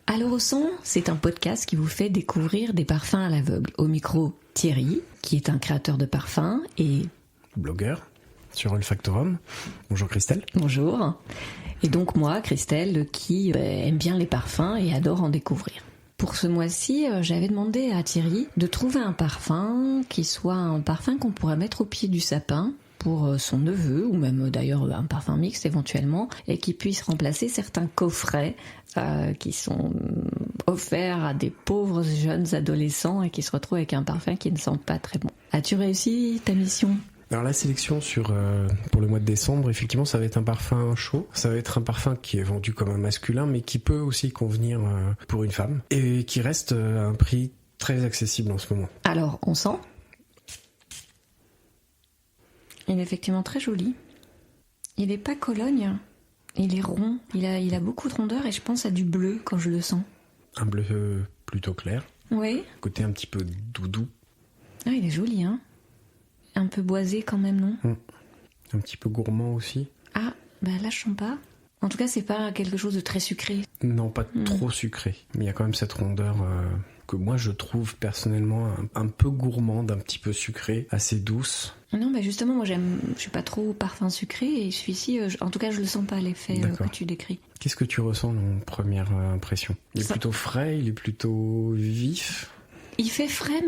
Alors au son, c'est un podcast qui vous fait découvrir des parfums à l'aveugle. Au micro, Thierry, qui est un créateur de parfums et... blogueur sur Olfactorum. Bonjour Christelle. Bonjour. Et donc moi, Christelle, qui aime bien les parfums et adore en découvrir. Pour ce mois-ci, j'avais demandé à Thierry de trouver un parfum qui soit un parfum qu'on pourrait mettre au pied du sapin pour son neveu, ou même d'ailleurs un parfum mixte éventuellement, et qui puisse remplacer certains coffrets qui sont offerts à des pauvres jeunes adolescents et qui se retrouvent avec un parfum qui ne sent pas très bon. As-tu réussi ta mission ? Alors la sélection pour le mois de décembre, effectivement, ça va être un parfum chaud. Ça va être un parfum qui est vendu comme un masculin, mais qui peut aussi convenir pour une femme, et qui reste à un prix très accessible en ce moment. Alors, on sent ? Il est effectivement très joli. Il n'est pas Cologne, il est rond. Il a beaucoup de rondeur et je pense à du bleu quand je le sens. Un bleu plutôt clair. Oui. Côté un petit peu doudou. Ah, il est joli, hein ? Un peu boisé quand même, non ? Un petit peu gourmand aussi. Ah, bah là je sens pas. En tout cas, c'est pas quelque chose de très sucré. Non, pas trop sucré. Mais il y a quand même cette rondeur que moi je trouve personnellement un peu gourmande, un petit peu sucrée, assez douce. Non, bah justement, moi je suis pas trop parfum sucré et celui-ci, en tout cas, je le sens pas l'effet que tu décris. Qu'est-ce que tu ressens en première impression ? Il est plutôt frais, il est plutôt vif. Il fait frais,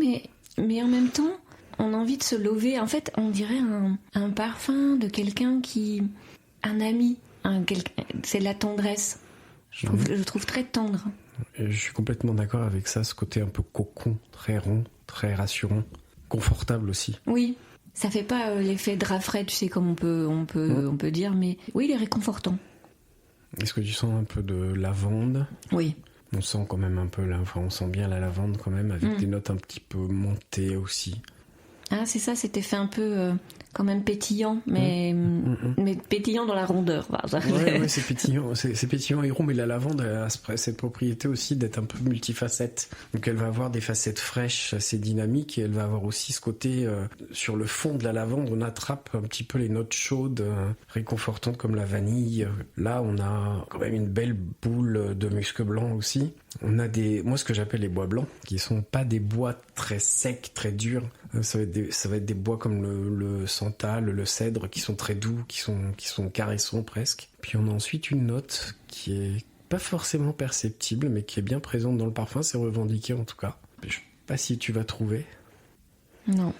mais en même temps, on a envie de se lever. En fait, on dirait un parfum de quelqu'un qui... un ami. C'est de la tendresse. Je trouve très tendre. Et je suis complètement d'accord avec ça, ce côté un peu cocon, très rond, très rassurant, confortable aussi. Oui, ça fait pas l'effet drap frais, tu sais, comme on peut dire, mais oui, il est réconfortant. Est-ce que tu sens un peu de lavande ? Oui. On sent quand même un peu, on sent bien la lavande quand même, avec des notes un petit peu montées aussi. Ah, c'est ça, cet effet un peu quand même pétillant, mais pétillant dans la rondeur. Ouais, c'est pétillant, c'est pétillant et rond, mais la lavande a cette propriété aussi d'être un peu multifacette. Donc elle va avoir des facettes fraîches, assez dynamiques, et elle va avoir aussi ce côté, sur le fond de la lavande, on attrape un petit peu les notes chaudes, réconfortantes comme la vanille. Là, on a quand même une belle boule de musc blanc aussi. On a moi ce que j'appelle les bois blancs, qui sont pas des bois très secs, très durs. Ça va être des bois comme le santal, le cèdre, qui sont très doux, qui sont caressants presque. Puis on a ensuite une note qui est pas forcément perceptible, mais qui est bien présente dans le parfum, c'est revendiqué en tout cas. Je sais pas si tu vas trouver. Non.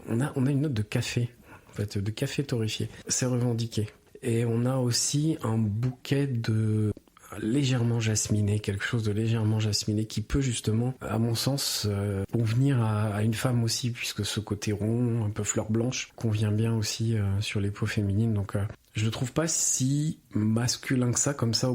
On a une note de café, en fait, de café torréfié. C'est revendiqué. Et on a aussi un bouquet de... légèrement jasminé, quelque chose de légèrement jasminé qui peut justement, à mon sens, convenir à une femme aussi, puisque ce côté rond, un peu fleur blanche, convient bien aussi sur les peaux féminines. Donc je le trouve pas si masculin que ça, comme ça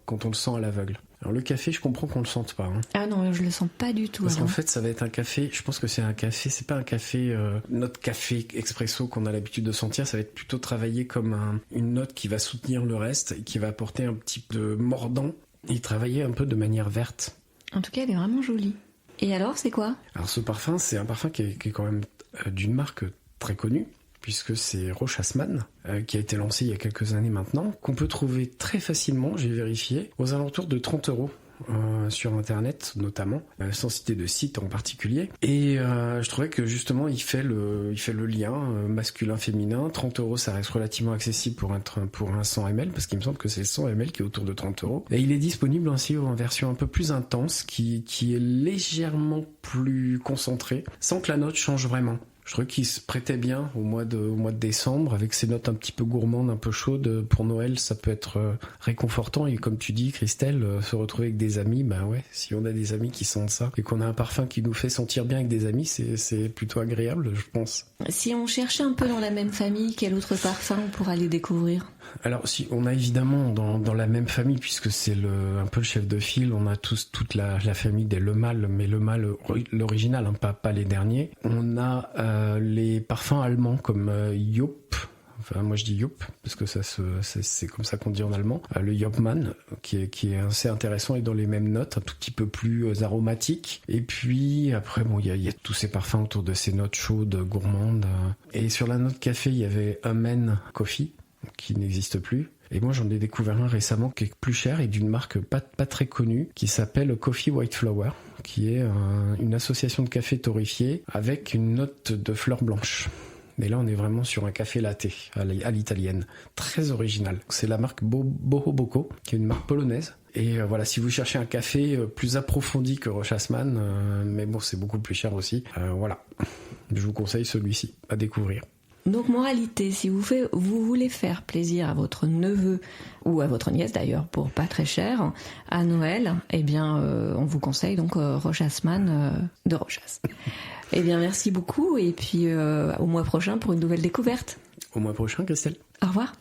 quand on le sent à l'aveugle. Alors le café, je comprends qu'on le sente pas. Ah non, je le sens pas du tout. Parce qu'en fait, ça va être un café, je pense que c'est un café, c'est pas un café, notre café expresso qu'on a l'habitude de sentir, ça va être plutôt travaillé comme une note qui va soutenir le reste et qui va apporter un petit peu de mordant et travailler un peu de manière verte. En tout cas, elle est vraiment jolie. Et alors, c'est quoi ? Alors ce parfum, c'est un parfum qui est quand même d'une marque très connue, puisque c'est Rochasman, qui a été lancé il y a quelques années maintenant, qu'on peut trouver très facilement, j'ai vérifié, aux alentours de 30 € sur internet notamment, sans citer de site en particulier. Et je trouvais que justement il fait le lien masculin-féminin. 30 €, ça reste relativement accessible pour un 100 ml, parce qu'il me semble que c'est le 100 ml qui est autour de 30 €. Et il est disponible ainsi en version un peu plus intense, qui est légèrement plus concentrée, sans que la note change vraiment. Je trouve qu'il se prêtait bien au mois de décembre, avec ses notes un petit peu gourmandes, un peu chaudes. Pour Noël, ça peut être réconfortant. Et comme tu dis, Christelle, se retrouver avec des amis, bah ouais, si on a des amis qui sentent ça, et qu'on a un parfum qui nous fait sentir bien avec des amis, c'est plutôt agréable, je pense. Si on cherchait un peu dans la même famille, quel autre parfum on pourra aller découvrir ? Alors, si on a évidemment dans la même famille, puisque c'est un peu le chef de file, on a toute la famille des Le Mal, mais Le Mal, l'original, hein, pas les derniers. On a les parfums allemands comme Joop, Enfin, moi je dis Yup, parce que c'est comme ça qu'on dit en allemand. Le Yopman, qui est assez intéressant et dans les mêmes notes, un tout petit peu plus aromatique. Et puis après, bon, il y a tous ces parfums autour de ces notes chaudes, gourmandes. Et sur la note café, il y avait Amen Coffee, qui n'existe plus. Et moi, j'en ai découvert un récemment qui est plus cher et d'une marque pas très connue, qui s'appelle Coffee White Flower, qui est une association de café torréfié avec une note de fleurs blanches. Mais là, on est vraiment sur un café latte à l'italienne, très original. C'est la marque Boho Bocco, qui est une marque polonaise. Et voilà, si vous cherchez un café plus approfondi que Roche Hasman, mais bon, c'est beaucoup plus cher aussi. Voilà, je vous conseille celui-ci à découvrir. Donc moralité, si vous voulez faire plaisir à votre neveu ou à votre nièce d'ailleurs pour pas très cher à Noël, eh bien on vous conseille donc Roche Hasman de Rochas. Eh bien merci beaucoup et puis au mois prochain pour une nouvelle découverte. Au mois prochain, Christelle. Au revoir.